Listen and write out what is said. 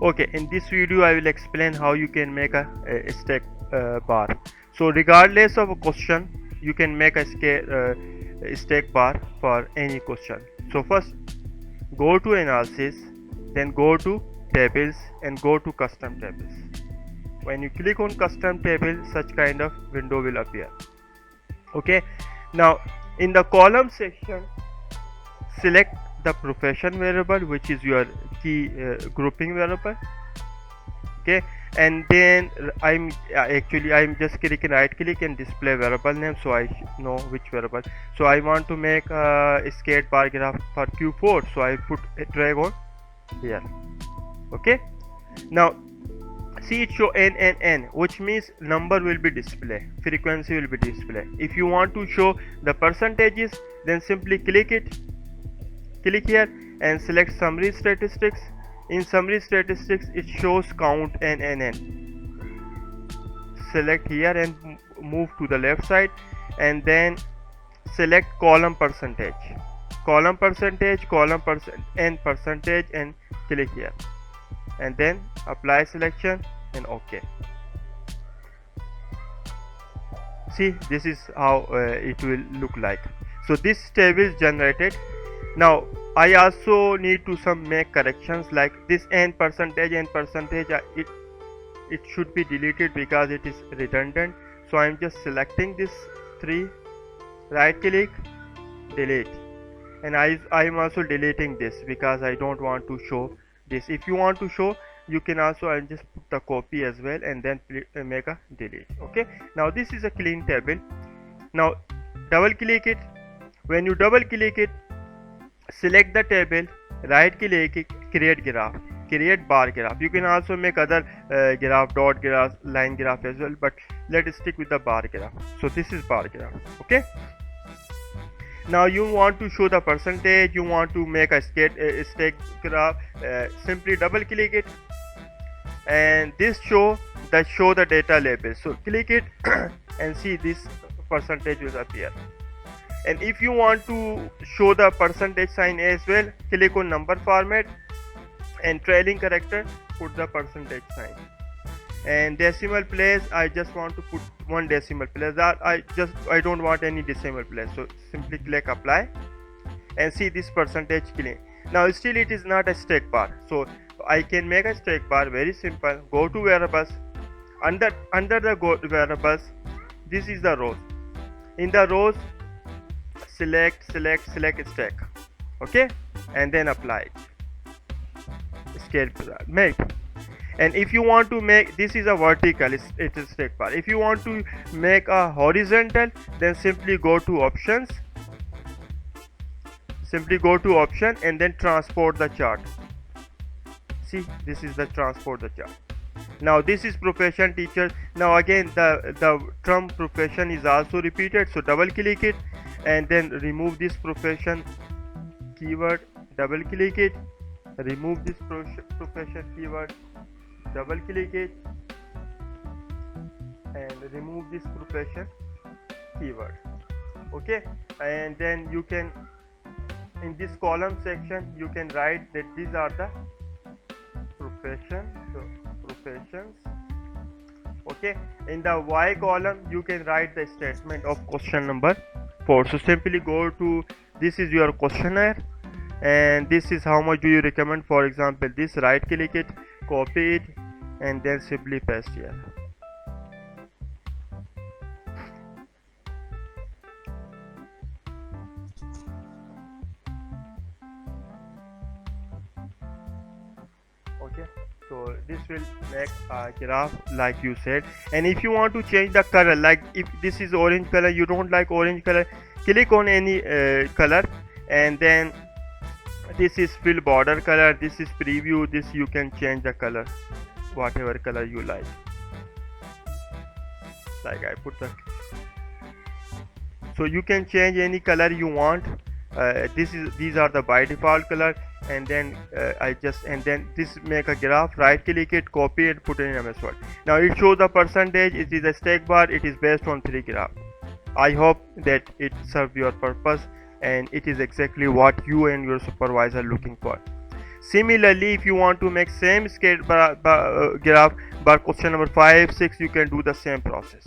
Okay, in this video I will explain how you can make a stack bar. So regardless of a question, you can make a stack bar for any question. So first go to analysis, then go to tables and go to custom tables. When you click on custom table, such kind of window will appear. Okay, now in the column section, select the profession variable, which is your key grouping variable. Okay, and then I'm just clicking right click and display variable name, so I know which variable. So I want to make a skate bar graph for Q4, so I put a drag on here. Okay, now see it show n, which means number will be display, frequency will be display. If you want to show the percentages, then simply click here and select summary statistics. In summary statistics, it shows count n. Select here and move to the left side, and then select column percentage, n percentage, and click here, and then apply selection and OK. See, this is how it will look like. So this table is generated. Now I also need to make corrections, like this n percentage, it should be deleted because it is redundant. So I'm just selecting this 3, right click, delete, and I'm also deleting this because I don't want to show this. If you want to show, you can also, I'll just put the copy as well and then make a delete. Okay, now this is a clean table. Now double click it. When you double click it, select the table, right click, create graph, create bar graph. You can also make other graph, dot graph, line graph as well, but let's stick with the bar graph. So this is bar graph. Okay, now you want to show the percentage, you want to make a stack graph, simply double click it, and this show the data label. So click it and see this percentage will appear. And if you want to show the percentage sign as well, click on number format and trailing character, put the percentage sign. And decimal place, I just want to put 1 decimal place. I don't want any decimal place, so simply click apply and see this percentage clean. Now still it is not a stack bar, so I can make a stack bar very simple. Go to variables, under the variables, this is the rows. In the rows, select stack. Okay, and then apply it, scale make. And if you want to make, this is a vertical, it is stack bar. If you want to make a horizontal, then simply go to options, and then transport the chart. See, this is the transport the chart. Now this is profession teacher. Now again the term profession is also repeated, so double click it and then remove this profession keyword, double click it, remove this profession keyword, double click it, and remove this profession keyword. Okay, and then you can, in this column section, you can write that these are the professions. Okay, in the Y column you can write the statement of question number 4. So simply go to, this is your questionnaire, and this is how much do you recommend. For example, this, right click it, copy it, and then simply paste here. Okay, so this will make a graph like you said. And if you want to change the color, like if this is orange color, you don't like orange color, click on any color, and then this is fill border color, this is preview, this you can change the color, whatever color you like I put the, so you can change any color you want. These are the by default color, and then and then this make a graph, right click it, copy it, put it in MS Word. Now it shows the percentage, it is a stack bar, it is based on 3 graph. I hope that it served your purpose, and it is exactly what you and your supervisor are looking for. Similarly, if you want to make same graph but question number 5, 6, you can do the same process.